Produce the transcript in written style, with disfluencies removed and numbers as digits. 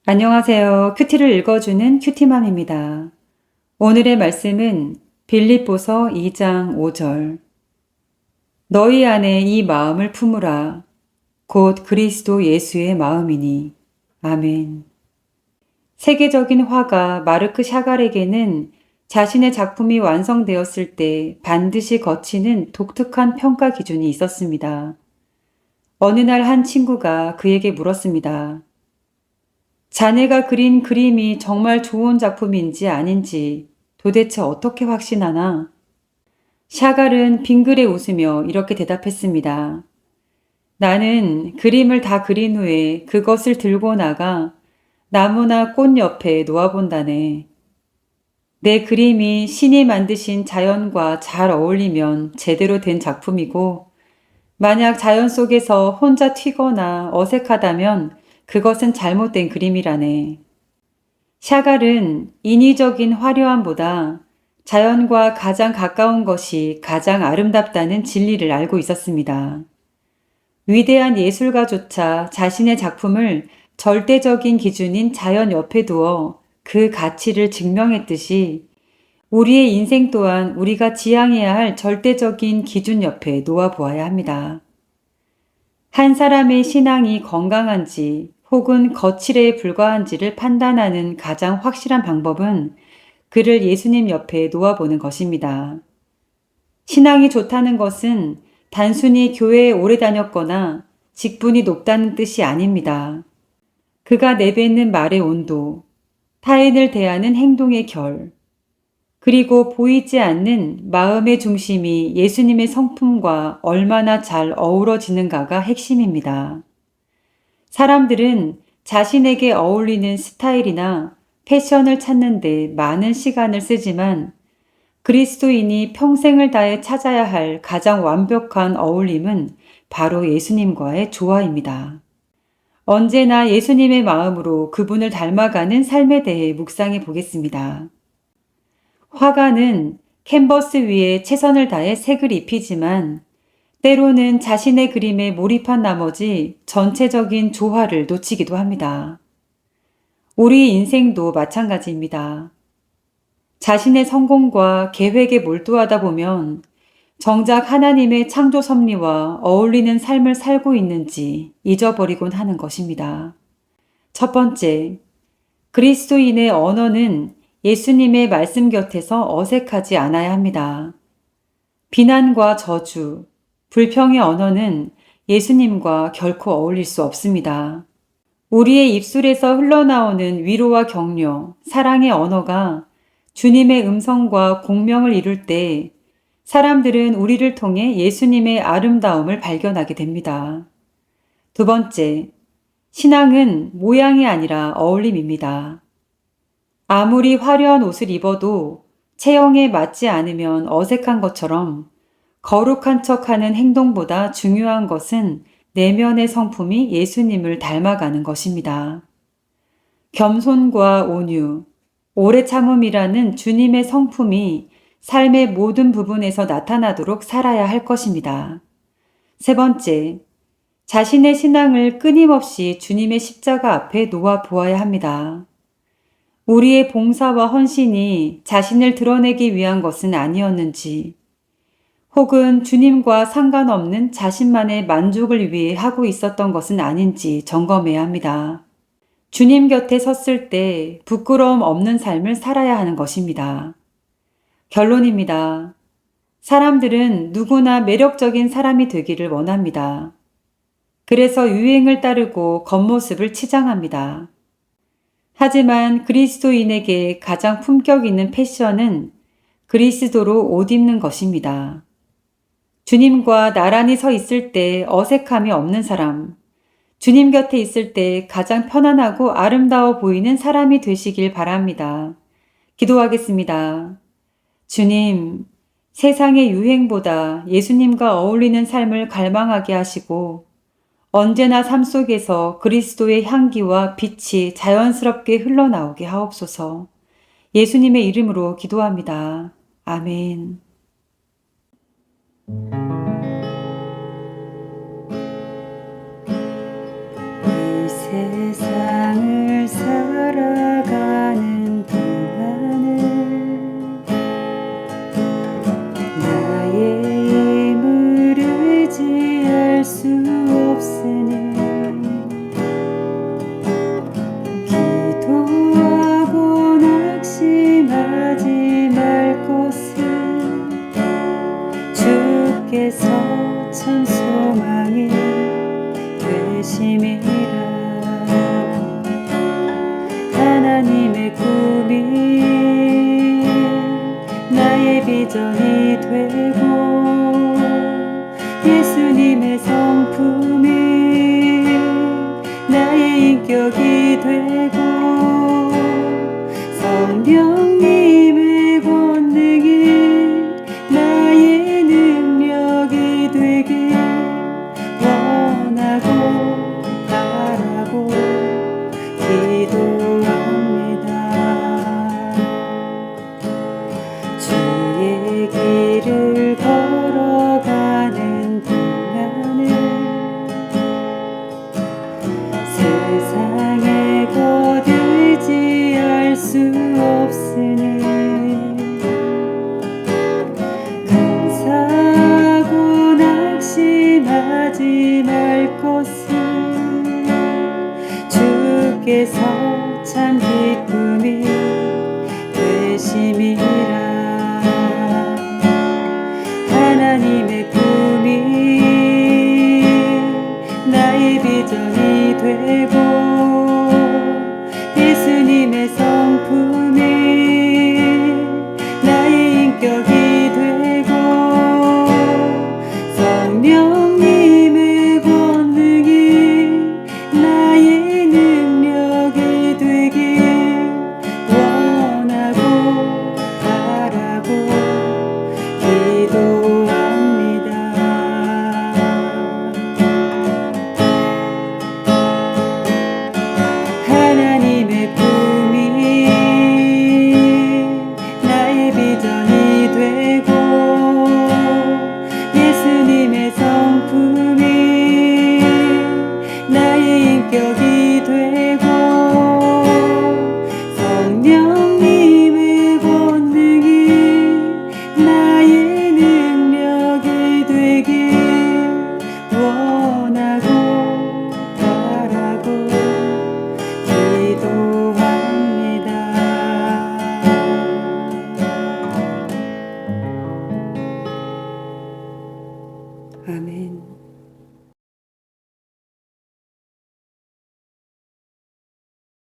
안녕하세요. 큐티를 읽어주는 큐티맘입니다. 오늘의 말씀은 빌립보서 2장 5절. 너희 안에 이 마음을 품으라. 곧 그리스도 예수의 마음이니. 아멘. 세계적인 화가 마르크 샤갈에게는 자신의 작품이 완성되었을 때 반드시 거치는 독특한 평가 기준이 있었습니다. 어느 날 한 친구가 그에게 물었습니다. 자네가 그린 그림이 정말 좋은 작품인지 아닌지 도대체 어떻게 확신하나? 샤갈은 빙그레 웃으며 이렇게 대답했습니다. 나는 그림을 다 그린 후에 그것을 들고 나가 나무나 꽃 옆에 놓아본다네. 내 그림이 신이 만드신 자연과 잘 어울리면 제대로 된 작품이고, 만약 자연 속에서 혼자 튀거나 어색하다면 그것은 잘못된 그림이라네. 샤갈은 인위적인 화려함보다 자연과 가장 가까운 것이 가장 아름답다는 진리를 알고 있었습니다. 위대한 예술가조차 자신의 작품을 절대적인 기준인 자연 옆에 두어 그 가치를 증명했듯이 우리의 인생 또한 우리가 지향해야 할 절대적인 기준 옆에 놓아보아야 합니다. 한 사람의 신앙이 건강한지 혹은 거칠에 불과한지를 판단하는 가장 확실한 방법은 그를 예수님 옆에 놓아보는 것입니다. 신앙이 좋다는 것은 단순히 교회에 오래 다녔거나 직분이 높다는 뜻이 아닙니다. 그가 내뱉는 말의 온도, 타인을 대하는 행동의 결, 그리고 보이지 않는 마음의 중심이 예수님의 성품과 얼마나 잘 어우러지는가가 핵심입니다. 사람들은 자신에게 어울리는 스타일이나 패션을 찾는데 많은 시간을 쓰지만 그리스도인이 평생을 다해 찾아야 할 가장 완벽한 어울림은 바로 예수님과의 조화입니다. 언제나 예수님의 마음으로 그분을 닮아가는 삶에 대해 묵상해 보겠습니다. 화가는 캔버스 위에 최선을 다해 색을 입히지만 때로는 자신의 그림에 몰입한 나머지 전체적인 조화를 놓치기도 합니다. 우리 인생도 마찬가지입니다. 자신의 성공과 계획에 몰두하다 보면 정작 하나님의 창조 섭리와 어울리는 삶을 살고 있는지 잊어버리곤 하는 것입니다. 첫 번째, 그리스도인의 언어는 예수님의 말씀 곁에서 어색하지 않아야 합니다. 비난과 저주, 불평의 언어는 예수님과 결코 어울릴 수 없습니다. 우리의 입술에서 흘러나오는 위로와 격려, 사랑의 언어가 주님의 음성과 공명을 이룰 때 사람들은 우리를 통해 예수님의 아름다움을 발견하게 됩니다. 두 번째, 신앙은 모양이 아니라 어울림입니다. 아무리 화려한 옷을 입어도 체형에 맞지 않으면 어색한 것처럼 거룩한 척하는 행동보다 중요한 것은 내면의 성품이 예수님을 닮아가는 것입니다. 겸손과 온유, 오래 참음이라는 주님의 성품이 삶의 모든 부분에서 나타나도록 살아야 할 것입니다. 세 번째, 자신의 신앙을 끊임없이 주님의 십자가 앞에 놓아 보아야 합니다. 우리의 봉사와 헌신이 자신을 드러내기 위한 것은 아니었는지, 혹은 주님과 상관없는 자신만의 만족을 위해 하고 있었던 것은 아닌지 점검해야 합니다. 주님 곁에 섰을 때 부끄러움 없는 삶을 살아야 하는 것입니다. 결론입니다. 사람들은 누구나 매력적인 사람이 되기를 원합니다. 그래서 유행을 따르고 겉모습을 치장합니다. 하지만 그리스도인에게 가장 품격 있는 패션은 그리스도로 옷 입는 것입니다. 주님과 나란히 서 있을 때 어색함이 없는 사람, 주님 곁에 있을 때 가장 편안하고 아름다워 보이는 사람이 되시길 바랍니다. 기도하겠습니다. 주님, 세상의 유행보다 예수님과 어울리는 삶을 갈망하게 하시고 언제나 삶 속에서 그리스도의 향기와 빛이 자연스럽게 흘러나오게 하옵소서. 예수님의 이름으로 기도합니다. 아멘. 이 세상을 나의 꿈이 나의 비전이 되고 예수님의 성품이 나의 인격이 되고 성령님의 권능이 나의 능력이 되길 원하고 바라고 기도합니다. 주의 길을 걸어가는 동안에 세상에 거들지 수 없으니 큰 사고 낙심하지 말 것을 주께서 참 기쁘